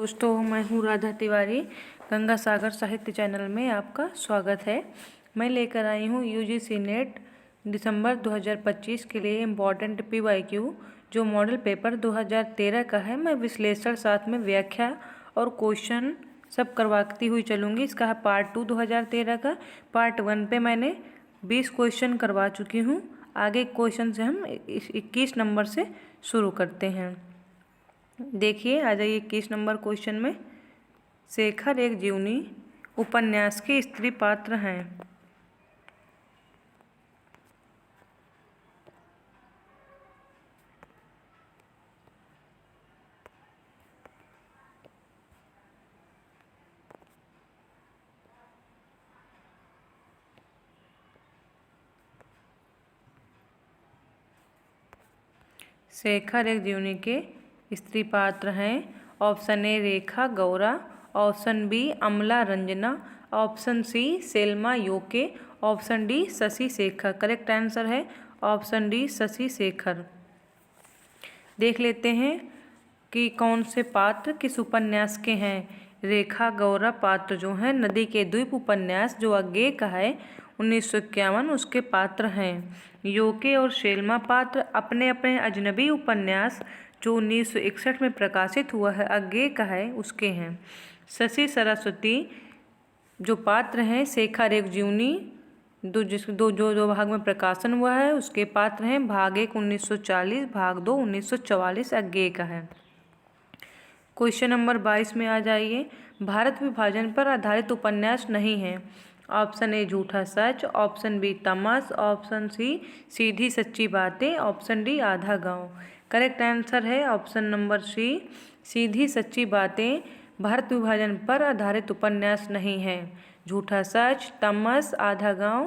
दोस्तों, मैं हूँ राधा तिवारी। गंगा सागर साहित्य चैनल में आपका स्वागत है। मैं लेकर आई हूँ यूजीसी नेट दिसंबर 2025 के लिए इम्पॉर्टेंट पीवाईक्यू जो मॉडल पेपर 2013 का है। मैं विश्लेषण साथ में व्याख्या और क्वेश्चन सब करवाती हुई चलूँगी। इसका है पार्ट 2 2013 का। पार्ट 1 पे मैंने 20 क्वेश्चन करवा चुकी हूँ। आगे क्वेश्चन से हम 21 नंबर से शुरू करते हैं। देखिए, आ जाइए 21 नंबर क्वेश्चन में। शेखर एक जीवनी उपन्यास के स्त्री पात्र हैं। शेखर एक जीवनी के स्त्री पात्र हैं। Option A Rekha Gaura, option B Amla Ranjana, option C Selma Yoke, option D Shashi Shekhar. Correct answer है ऑप्शन डी शशि शेखर। देख लेते हैं कि कौन से पात्र किस उपन्यास के हैं। रेखा गौरा पात्र जो हैं नदी के द्वीप उपन्यास जो अज्ञेय का है 1951 उसके पात्र हैं। योके और शेल्मा पात्र अपने अपने अजनबी उपन्यास जो 1961 में प्रकाशित हुआ है अज्ञेय का है उसके हैं। शशि सरस्वती जो पात्र हैं शेखर एक जीवनी दो भाग में प्रकाशन हुआ है उसके पात्र हैं। भाग 1 1940, भाग 2 1944 अज्ञेय का है। क्वेश्चन नंबर 22 में आ जाइए। भारत विभाजन पर आधारित उपन्यास नहीं है। ऑप्शन ए झूठा सच, ऑप्शन बी तमस, ऑप्शन सी सीधी सच्ची बातें, ऑप्शन डी आधा गांव। करेक्ट आंसर है ऑप्शन नंबर सी सीधी सच्ची बातें भारत विभाजन पर आधारित उपन्यास नहीं है। झूठा सच, तमस, आधा गांव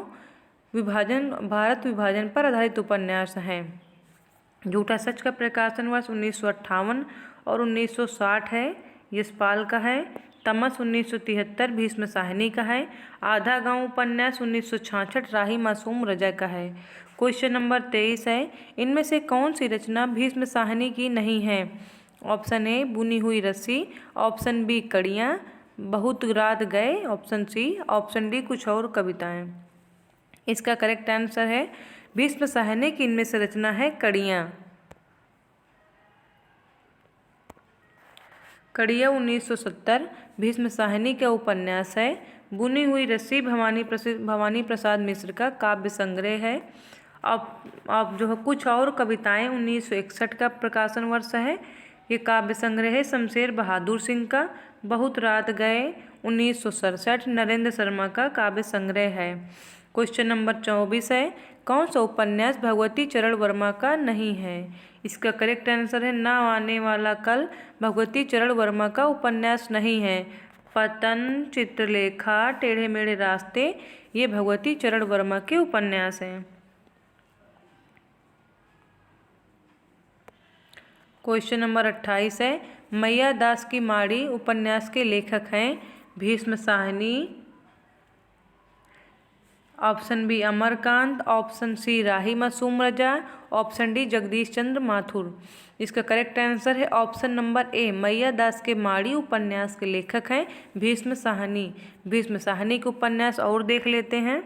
भारत विभाजन पर आधारित उपन्यास हैं। झूठा सच का प्रकाशन वर्ष 1958 और 1960 है, यशपाल का है। तमस 1973 भीष्म साहनी का है। आधा गांव उपन्यास 1966 राही मासूम रजा का है। क्वेश्चन नंबर 23 है। इनमें से कौन सी रचना भीष्म साहनी की नहीं है। ऑप्शन ए बुनी हुई रस्सी, ऑप्शन बी कड़ियाँ बहुत रात गए, ऑप्शन सी, ऑप्शन डी कुछ और कविताएं। इसका करेक्ट आंसर है भीष्म साहनी की इनमें से रचना है कड़ियाँ। कड़िया 1970 भीष्म साहनी का उपन्यास है। बुनी हुई रस्सी भवानी प्रसाद मिश्र का काव्य संग्रह है। अब जो है कुछ और कविताएं 1961 का प्रकाशन वर्ष है। ये काव्य संग्रह है शमशेर बहादुर सिंह का। बहुत रात गए 1967 नरेंद्र शर्मा का काव्य संग्रह है। क्वेश्चन नंबर 24 है। कौन सा उपन्यास भगवती चरण वर्मा का नहीं है। इसका करेक्ट आंसर है ना आने वाला कल भगवती चरण वर्मा का उपन्यास नहीं है। पतन, चित्रलेखा, टेढ़े मेढ़े रास्ते ये भगवती चरण वर्मा के उपन्यास हैं। क्वेश्चन नंबर 28 है। मैया दास की माड़ी उपन्यास के लेखक हैं Bhishma Sahni, option B Amarkant, option C Rahi Masoom Raza, option D Jagdish Chandra Mathur. इसका करेक्ट आंसर है ऑप्शन नंबर ए मैया दास के माड़ी उपन्यास के लेखक हैं भीष्म साहनी। भीष्म साहनी के उपन्यास और देख लेते हैं।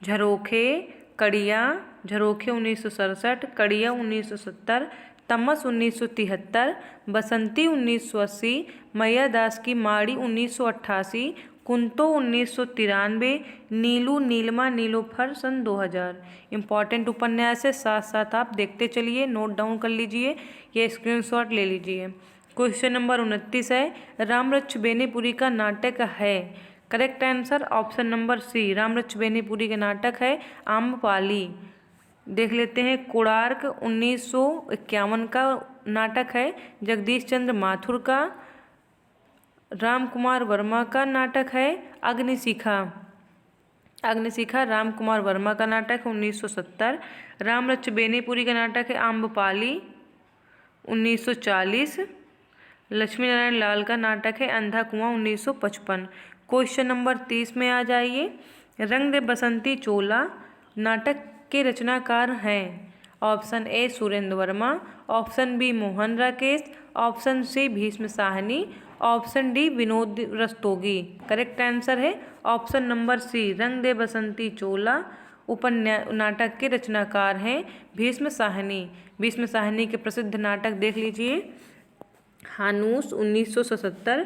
झरोखे, कड़िया, झरोखे 1967, कड़िया 1970, तमस 1973, बसंती 1980, मैया दास की माड़ी 1988, कुंतो 1993, नीलू नीलमा नीलोफर सन 2000। इम्पॉर्टेंट उपन्यास है, साथ साथ आप देखते चलिए, नोट डाउन कर लीजिए या स्क्रीनशॉट ले लीजिए। क्वेश्चन नंबर 29 है। रामरक्ष बेनीपुरी का नाटक है। Correct answer option number C Ramraksh Benipuri का नाटक है आम्रपाली। देख लेते हैं। कोणार्क 1951 का नाटक है जगदीश चंद्र माथुर का। राम कुमार वर्मा का नाटक है अग्निशिखा। अग्निशिखा राम कुमार वर्मा का नाटक है 1970। रामरक्ष बेनीपुरी का नाटक है आम्रपाली 1940। लक्ष्मी नारायण लाल का नाटक है अंधा कुआं 1955। क्वेश्चन नंबर 30 में आ जाइए। रंग दे बसंती चोला नाटक के रचनाकार हैं। Option A Surendra Verma, option B Mohan Rakesh, option C Bhisham Sahni, option D Vinod Rastogi. Correct answer है option number C Rang De बसंती चोला। नाटक के रचनाकार हैं भीष्म साहनी। भीष्म साहनी के प्रसिद्ध नाटक देख लीजिए, हानूस 1977,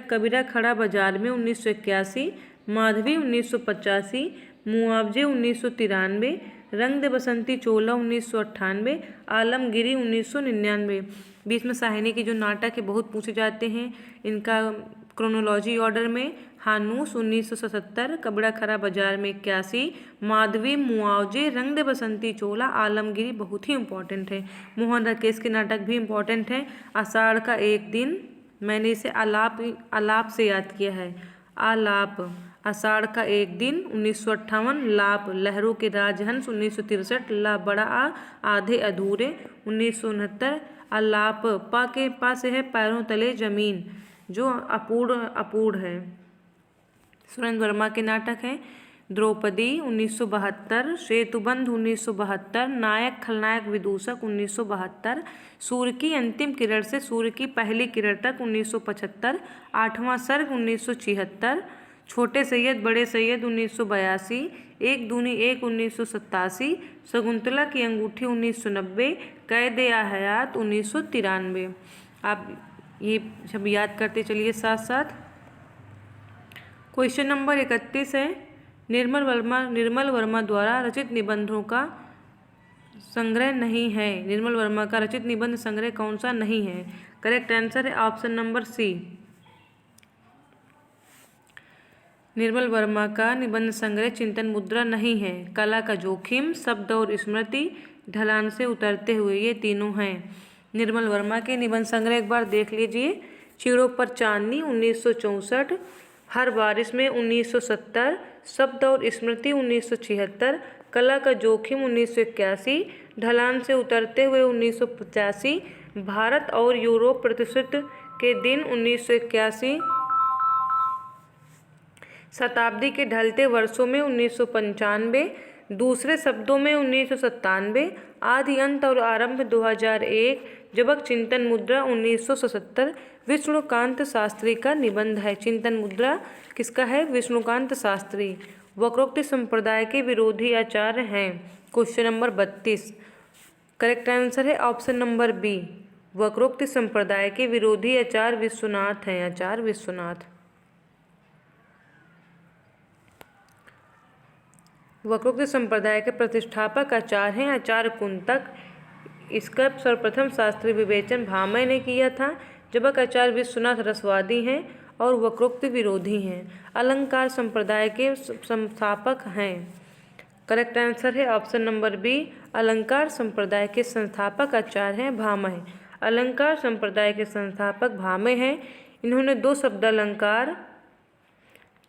कबीरा खड़ा बाजार में 1981, माधवी 1985, मुआवजे 1993, रंग दे बसंती चोला 1998, आलमगिरी 1999। भीष्म साहनी के जो नाटक है बहुत पूछे जाते हैं। इनका क्रोनोलॉजी ऑर्डर में हानूस 1977, कबीरा खड़ा बाजार में 81, माधवी, मुआवजे, रंग दे बसंती चोला, आलमगिरी बहुत ही इम्पोर्टेंट है। मोहन राकेश के नाटक भी इम्पोर्टेंट है। आषाढ़ का एक दिन, मैंने इसे आलाप से याद किया है। आलाप, आषाढ़ का एक दिन 1958, लाप, लहरों के राजहंस 1963, ला बड़ा आ, आधे अधूरे 1969, आलाप, पा के पा से है पैरों तले जमीन, जो अपूर्ण है। सुरेंद्र वर्मा के नाटक हैं द्रौपदी 1972, सेतुबंध 1972, नायक खलनायक विदूषक 1972, सूर्य की अंतिम किरण से सूर्य की पहली किरण तक 1975, आठवां सर्ग 1976, छोटे सैयद बड़े सैयद 1982, एक दूनी एक 1987, शकुंतला की अंगूठी 1990, कैद-ए हयात 1993। आप ये सब याद करते चलिए साथ साथ। क्वेश्चन नंबर 31 है, निर्मल वर्मा द्वारा रचित निबंधों का संग्रह नहीं है। निर्मल वर्मा का रचित निबंध संग्रह कौन सा नहीं है? करेक्ट आंसर है ऑप्शन नंबर सी। निर्मल वर्मा का निबंध संग्रह चिंतन मुद्रा नहीं है। कला का जोखिम, शब्द और स्मृति, ढलान से उतरते हुए, ये तीनों हैं। निर्मल वर्मा के निबंध संग्रह एक बार देख लीजिए। चिड़ों पर चांदनी 1964, हर बारिश में 1970, शब्द और स्मृति 1976, कला का जोखिम 1981, ढलान से उतरते हुए 1985, भारत और यूरोप प्रतिष्ठित के दिन 1981, शताब्दी के ढलते वर्षों में 1995, दूसरे शब्दों में 1997, आदि अंत और आरंभ 2001, जबक चिंतन मुद्रा 1977 विष्णुकांत शास्त्री का निबंध है। चिंतन मुद्रा किसका है? विष्णुकांत शास्त्री। वक्रोक्ति संप्रदाय के विरोधी आचार्य हैं। क्वेश्चन नंबर 32, करेक्ट आंसर है ऑप्शन नंबर बी। वक्रोक्ति संप्रदाय के विरोधी आचार्य विश्वनाथ हैं, आचार्य विश्वनाथ। वक्रोक्ति संप्रदाय के प्रतिष्ठापक आचार्य हैं आचार्य कुंतक। इसका सर्वप्रथम शास्त्रीय विवेचन भामह ने किया था, जबकि आचार्य विश्वनाथ रसवादी हैं और वक्रोक्ति विरोधी हैं। अलंकार संप्रदाय के संस्थापक हैं। करेक्ट आंसर है ऑप्शन नंबर बी। अलंकार संप्रदाय के संस्थापक आचार्य हैं भामह। अलंकार संप्रदाय के संस्थापक भामह हैं। इन्होंने 2 शब्द अलंकार,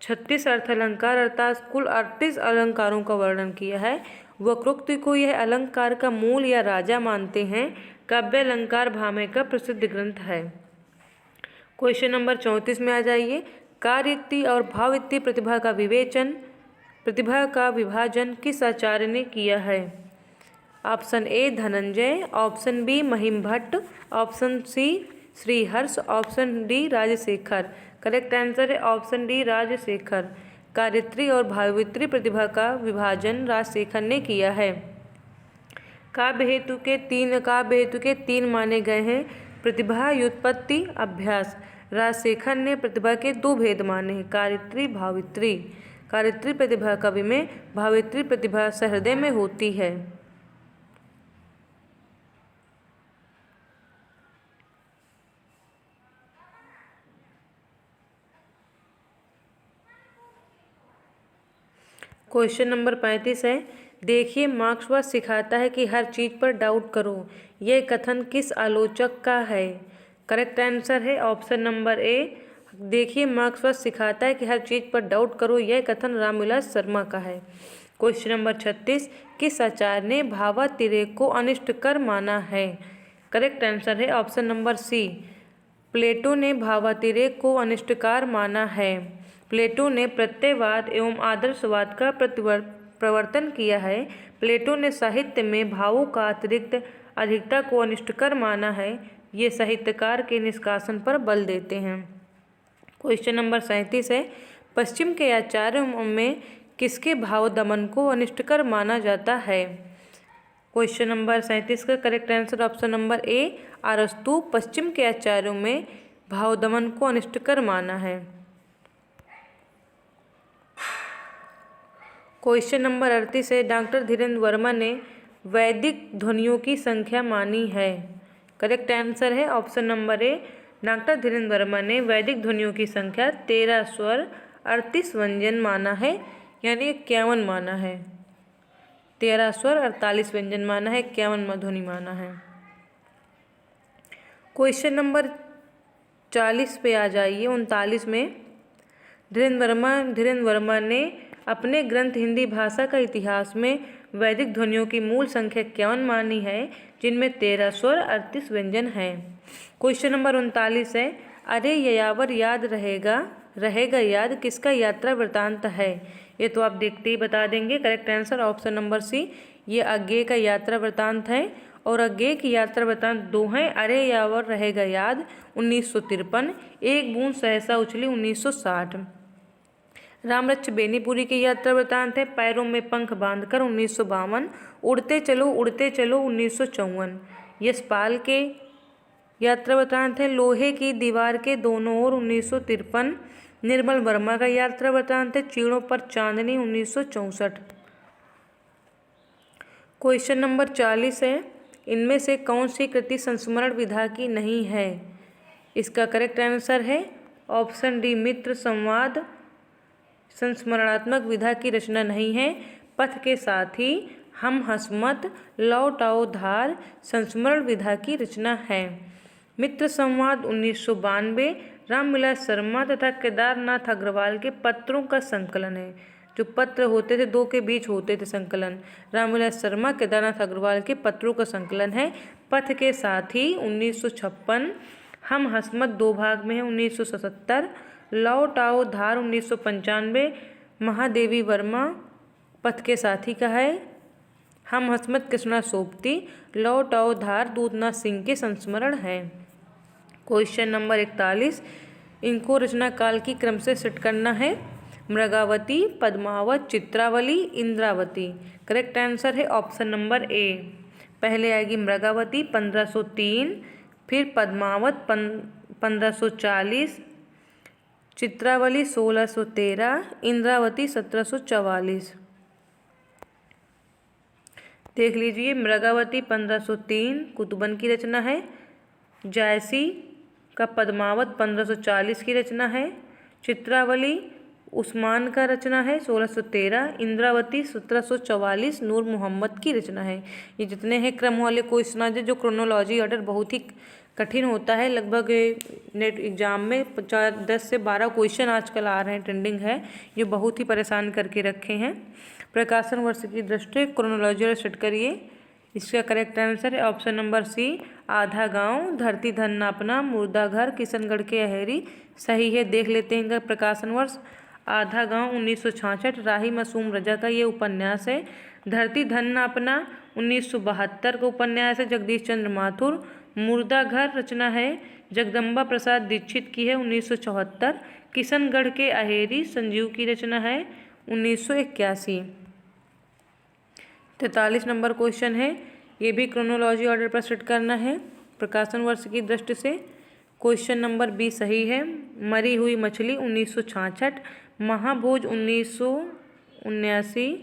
36 अर्थ अलंकार अर्थात कुल 38 अलंकारों का वर्णन किया है। वक्रोक्ति को यह अलंकार का मूल या राजा मानते हैं। काव्य अलंकार भामह का प्रसिद्ध ग्रंथ है। क्वेश्चन नंबर 34 में आ जाइए। कार्ययुक्ति और भावयुक्ति प्रतिभा का विभाजन किस आचार्य ने किया है? Option A Dhananjay, option B Mahim Bhatt, option C Shriharsha, option D Rajshekhar. Correct answer है ऑप्शन डी राजशेखर। कार्यत्री और भावयुक्ति प्रतिभा का विभाजन राजशेखर ने किया है। काव्य हेतु के 3 माने गए हैं, प्रतिभा, व्युत्पत्ति, अभ्यास। राजशेखर ने प्रतिभा के 2 भेद माने हैं, कार्यत्री, भावयुक्ति। कार्यत्री प्रतिभा कवि में, भावयुक्ति प्रतिभा सहृदय में होती है। क्वेश्चन नंबर 35 है। देखिए मार्क्सवाद सिखाता है कि हर चीज़ पर डाउट करो। यह कथन किस आलोचक का है? करेक्ट आंसर है ऑप्शन नंबर ए। देखिए मार्क्सवाद सिखाता है कि हर चीज़ पर डाउट करो, यह कथन रामविलास शर्मा का है। क्वेश्चन नंबर 36, किस आचार्य ने भावातिरेक को अनिष्टकर माना है? करेक्ट आंसर है ऑप्शन नंबर सी। प्लेटो ने भावातिरेक को अनिष्टकार माना है। प्लेटो ने प्रत्ययवाद एवं आदर्शवाद का प्रवर्तन किया है। प्लेटो ने साहित्य में भावों का अतिरिक्त अधिकता को अनिष्टकर माना है। ये साहित्यकार के निष्कासन पर बल देते हैं। क्वेश्चन नंबर 37 है, पश्चिम के आचार्यों में किसके भाव दमन को अनिष्टकर माना जाता है? क्वेश्चन नंबर 37 का करेक्ट आंसर ऑप्शन नंबर ए, अरस्तु पश्चिम के आचार्यों में भाव दमन को अनिष्टकर माना है। क्वेश्चन नंबर 38 है, डॉक्टर धीरेन्द्र वर्मा ने वैदिक ध्वनियों की संख्या मानी है। करेक्ट आंसर है ऑप्शन नंबर ए, डॉक्टर धीरेन्द्र वर्मा ने वैदिक ध्वनियों की संख्या 13 स्वर 38 व्यंजन माना है, यानी 51 माना है। 13 स्वर 48 व्यंजन माना है, 51 ध्वनि माना है। क्वेश्चन नंबर 40 पे आ जाइए। 39 में धीरेन्द्र वर्मा ने अपने ग्रंथ हिंदी भाषा का इतिहास में वैदिक ध्वनियों की मूल संख्या 51 मानी है, जिनमें 13 स्वर 38 व्यंजन हैं। क्वेश्चन नंबर 39 है, अरे ययावर याद रहेगा याद किसका यात्रा वृतांत है? ये तो आप देखते ही बता देंगे। Correct answer option number C, ये अज्ञेय का यात्रा वृतांत है। और अज्ञेय की यात्रा वृतांत दो हैं, अरे ययावर रहेगा याद 1953, एक बूंद सहसा उछली 1960। रामरक्ष बेनीपुरी की यात्रा वृतांत है, पैरों में पंख बांधकर 1952, उड़ते चलो 1954। यशपाल के यात्रा वृतांत है, लोहे की दीवार के दोनों ओर 1953। निर्मल वर्मा का यात्रा वृतांत है, चीड़ों पर चांदनी 1964। क्वेश्चन नंबर 40 है, इनमें से कौन सी कृति संस्मरण विधा की नहीं है? इसका करेक्ट आंसर है ऑप्शन डी, मित्र संवाद संस्मरणात्मक विधा की रचना नहीं है। पथ के साथ ही हम हसमत लौट आओ धार संस्मरण विधा की रचना है। मित्र संवाद 1992 रामविलास शर्मा तथा केदारनाथ अग्रवाल के पत्रों का संकलन है। जो पत्र होते थे, दो के बीच होते थे संकलन, रामविलास शर्मा केदारनाथ अग्रवाल के पत्रों का संकलन है। पथ के साथ ही 1956, हम हसमत दो भाग में है 1977, लौट आओ धार 1995 महादेवी वर्मा पथ के साथी का है। हम हसमत कृष्णा सोबती, लौट आओ धार दूधनाथ सिंह के संस्मरण है। क्वेश्चन नंबर 41, इनको रचना काल की क्रम से सेट करना है। मृगावती, पद्मावत, चित्रावली, इंद्रावती। करेक्ट आंसर है ऑप्शन नंबर ए, पहले आएगी मृगावती 1503, फिर पद्मावत 1540, चित्रावली 1613, इंद्रावती 1744। देख लीजिए, मृगावती 1503 कुतुबन की रचना है, जायसी का पद्मावत 1540 की रचना है, चित्रावली उस्मान का रचना है 1613, इंद्रावती 1744 नूर मोहम्मद की रचना है। ये जितने हैं क्रम वाले क्वेश्चन आज जो क्रोनोलॉजी ऑर्डर बहुत ही कठिन होता है, लगभग नेट एग्जाम में 10 से 12 क्वेश्चन आजकल आ रहे हैं, ट्रेंडिंग है, ये बहुत ही परेशान करके रखे हैं। प्रकाशन वर्ष की दृष्टि क्रोनोलॉजी ऑर्डर सेट करिए। इसका करेक्ट आंसर है ऑप्शन नंबर सी, आधा गांव, धरती धन नापना, मुर्दा घर, किशनगढ़ के अहेरी। सही है, देख लेते हैं इनका प्रकाशन वर्ष। आधा गांव 1966 राही मासूम रजा का ये उपन्यास है। धरती धन नापना 1972 का उपन्यास है, जगदीश चंद्र माथुर। मुर्दा घर रचना है जगदम्बा प्रसाद दीक्षित की है 1974। किशनगढ़ के अहेरी संजीव की रचना है 1981। 43 नंबर क्वेश्चन है, ये भी क्रोनोलॉजी ऑर्डर पर सेट करना है प्रकाशन वर्ष की दृष्टि से। क्वेश्चन नंबर बी सही है। मरी हुई मछली 1966, महाभोज 1979,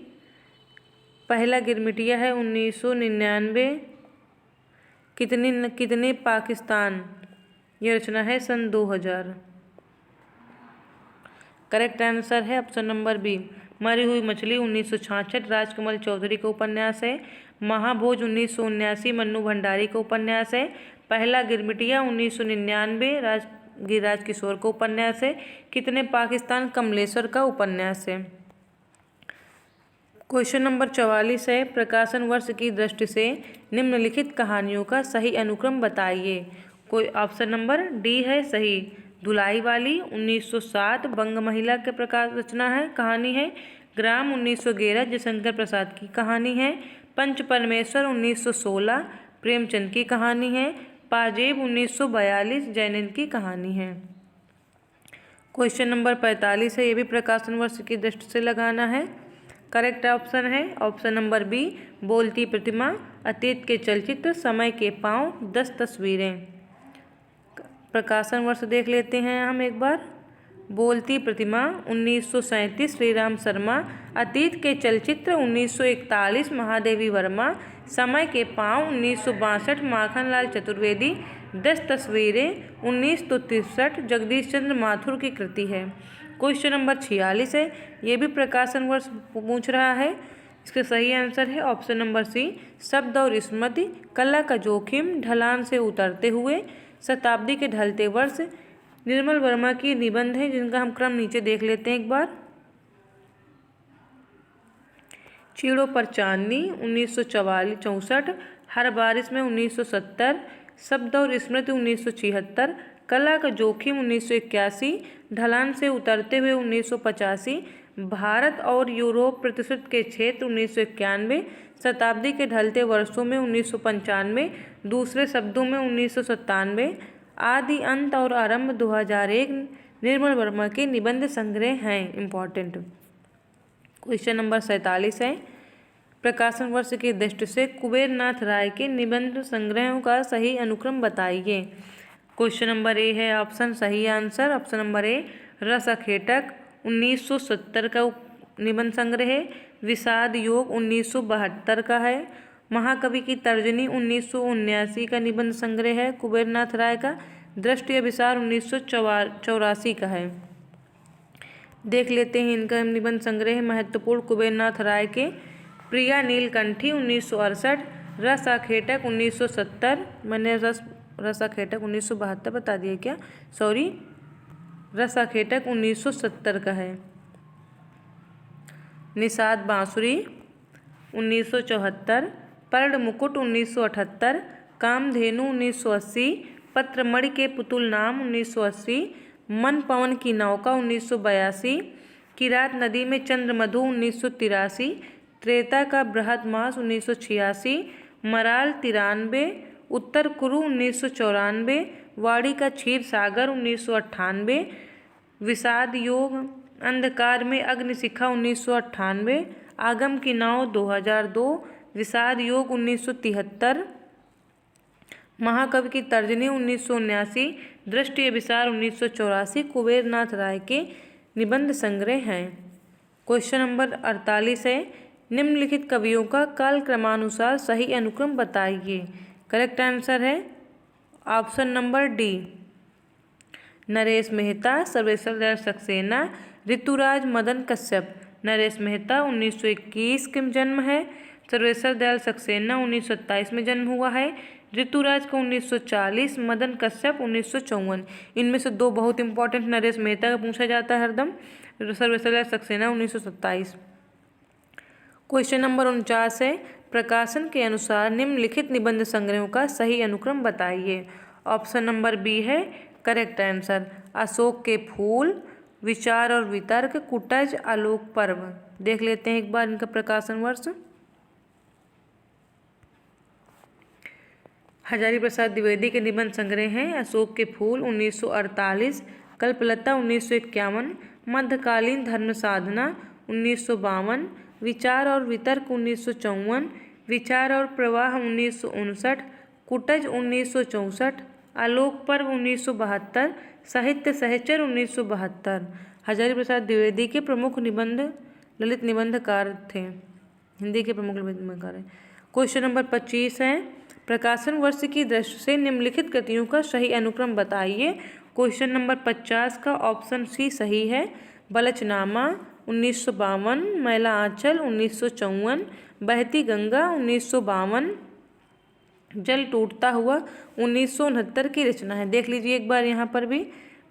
पहला गिरमिटिया है 1999, कितने पाकिस्तान, ये रचना है सन 2000। करेक्ट आंसर है ऑप्शन नंबर बी, मरी हुई मछली 1966 राजकमल चौधरी का उपन्यास है। महाभोज 1979 मन्नू भंडारी का उपन्यास है। पहला गिरमिटिया 1999 गिरिराज किशोर का उपन्यास है। कितने पाकिस्तान कमलेश्वर का उपन्यास है। क्वेश्चन नंबर 44 है, प्रकाशन वर्ष की दृष्टि से निम्नलिखित कहानियों का सही अनुक्रम बताइए। कोई ऑप्शन नंबर डी है सही। धुलाई वाली 1907 बंग महिला के प्रकाश रचना है, कहानी है। ग्राम 1911 जयशंकर प्रसाद की कहानी है। पंच परमेश्वर 1916 प्रेमचंद की कहानी है। पाजेब 1942 जैनिन की कहानी है। क्वेश्चन नंबर 45 है, ये भी प्रकाशन वर्ष की दृष्टि से लगाना है। करेक्ट ऑप्शन है ऑप्शन नंबर बी, बोलती प्रतिमा, अतीत के चलचित्र, समय के पाँव, 10 तस्वीरें। प्रकाशन वर्ष देख लेते हैं हम एक बार। बोलती प्रतिमा 1937 श्रीराम शर्मा, अतीत के चलचित्र 1941 महादेवी वर्मा, समय के पाँव 1962 माखनलाल चतुर्वेदी, 10 तस्वीरें 1963 जगदीश चंद्र माथुर की कृति है। क्वेश्चन नंबर 46 है, ये भी प्रकाशन वर्ष पूछ रहा है। इसका सही आंसर है ऑप्शन नंबर सी, शब्द और स्मृति, कला का जोखिम, ढलान से उतरते हुए, शताब्दी के ढलते वर्ष। निर्मल वर्मा की निबंध है जिनका हम क्रम नीचे देख लेते हैं एक बार। चीड़ों पर चांदनी 1964, हर बारिश में 1970, शब्द और स्मृति 1976, कला का जोखिम 1981, ढलान से उतरते हुए 1985, भारत और यूरोप प्रतिशत के क्षेत्र 1991, शताब्दी के ढलते वर्षों में 1995, दूसरे शब्दों में 1997, आदि अंत और आरंभ 2001 निर्मल वर्मा के निबंध संग्रह हैं। इम्पॉर्टेंट क्वेश्चन नंबर 47 है, प्रकाशन वर्ष की दृष्टि से कुबेरनाथ राय के निबंध संग्रहों का सही अनुक्रम बताइए। क्वेश्चन नंबर ए है ऑप्शन सही आंसर ऑप्शन नंबर ए, रस अखेटक 1970 का निबंध संग्रह है। विषाद योग 1972 का है। महाकवि की तर्जनी 1979 का निबंध संग्रह है कुबेरनाथ राय का। दृष्टि अभिसार 1984 का है। देख लेते हैं इनका निबंध संग्रह महत्वपूर्ण कुबेरनाथ राय के। प्रिया नीलकंठी 1968, रस आखेटक 1970, मैंने रस आखेटक 1972 बता दिया क्या, सॉरी, रस आखेटक 1970 का है। निषाद बांसुरी 1974, पर्ण मुकुट 1978, कामधेनु 1980, पत्रमणि के पुतुल नाम 1980, मन पवन की नौका 1982, किरात नदी में चंद्रमधु 1983, त्रेता का बृहदमास 1986, मराल 93, उत्तर कुरु 1994, वाड़ी का क्षीर सागर 1998, विषाद योग, अंधकार में अग्निशिखा 1998, आगम की नाव 2002, विषाद योग 1973, महाकवि की तर्जनी 1979, दृष्टि अभिसार 1984 कुबेरनाथ राय के निबंध संग्रह हैं। क्वेश्चन नंबर 48 है, निम्नलिखित कवियों का काल क्रमानुसार सही अनुक्रम बताइए। करेक्ट आंसर है option number D, Naresh Mehta, Sarveshwar Dayal Saxena, Rituraj Madan Kashyap. Naresh Mehta 1921 के जन्म है। सर्वेश्वर दयाल सक्सेना 1927 में जन्म हुआ है। ऋतुराज को 1940, मदन कश्यप 1954। इनमें से दो बहुत इंपॉर्टेंट नरेश मेहता का पूछा जाता है हरदम, सर्वेश्वर दयाल सक्सेना 1927। क्वेश्चन नंबर 49 है, प्रकाशन के अनुसार निम्नलिखित निबंध संग्रहों का सही अनुक्रम बताइए। ऑप्शन नंबर बी है करेक्ट आंसर, अशोक के फूल, विचार और वितर्क, कुटज, आलोक पर्व। देख लेते हैं एक बार इनका प्रकाशन वर्ष। हजारी प्रसाद द्विवेदी के निबंध संग्रह हैं अशोक के फूल 1948, कल्पलता 1951, मध्यकालीन धर्म साधना 1952, विचार और वितर्क 1954, विचार और प्रवाह 1959, कुटज 1964, आलोक पर्व 1972, साहित्य सहचर 1972। हजारी प्रसाद द्विवेदी के प्रमुख निबंध ललित निबंधकार थे, हिंदी के प्रमुख निबंधकार हैं। क्वेश्चन नंबर 25 है, प्रकाशन वर्ष की दृष्टि से निम्नलिखित कृतियों का सही अनुक्रम बताइए। क्वेश्चन नंबर 50 का ऑप्शन सी सही है। बलचनामा 1952, मैला आंचल 1954, बहती गंगा 1952, जल टूटता हुआ 1969 की रचना है। देख लीजिए एक बार यहाँ पर भी,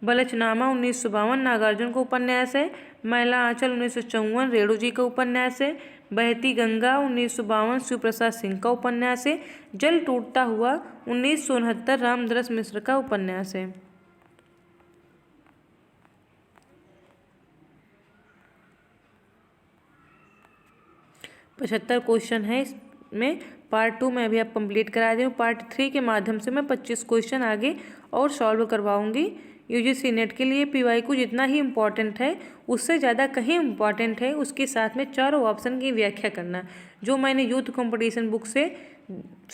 बलचनामा 1952 नागार्जुन का उपन्यास है, मैला आंचल 1954 रेणु जी का उपन्यास है, बहती गंगा 1952 शिव प्रसाद सिंह का उपन्यास है, जल टूटता हुआ 1969 रामदरस मिश्र का उपन्यास है। 75 क्वेश्चन है इसमें। पार्ट 2 मैं अभी आप कंप्लीट करा दी हूँ। पार्ट 3 के माध्यम से मैं 25 क्वेश्चन आगे और सॉल्व करवाऊँगी। यूजीसी नेट के लिए पीवाईक्यू जितना ही इम्पॉर्टेंट है उससे ज़्यादा कहीं इम्पॉर्टेंट है उसके साथ में चारों ऑप्शन की व्याख्या करना, जो मैंने यूथ कंपटीशन बुक से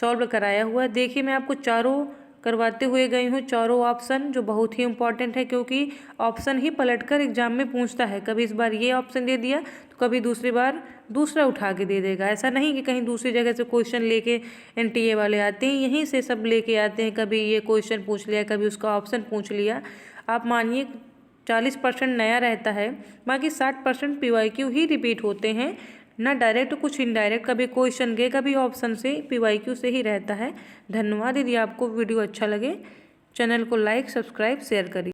सॉल्व कराया हुआ है। देखिए मैं आपको चारों करवाते हुए गई हूँ, चारों ऑप्शन जो बहुत ही इंपॉर्टेंट है, क्योंकि ऑप्शन ही पलटकर एग्जाम में पूछता है। कभी इस बार ये ऑप्शन दे दिया तो कभी दूसरी बार दूसरा उठा के दे देगा। ऐसा नहीं कि कहीं दूसरी जगह से क्वेश्चन लेके एनटीए वाले आते हैं, यहीं से सब लेके आते हैं। कभी ये क्वेश्चन पूछ लिया, कभी उसका ऑप्शन पूछ लिया। आप मानिए 40% नया रहता है, बाकी 60% पीवाईक्यू ही रिपीट होते हैं, ना डायरेक्ट कुछ इनडायरेक्ट। कभी क्वेश्चन के कभी ऑप्शन से पीवाईक्यू से ही रहता है। धन्यवाद। यदि आपको वीडियो अच्छा लगे चैनल को लाइक सब्सक्राइब शेयर करिए।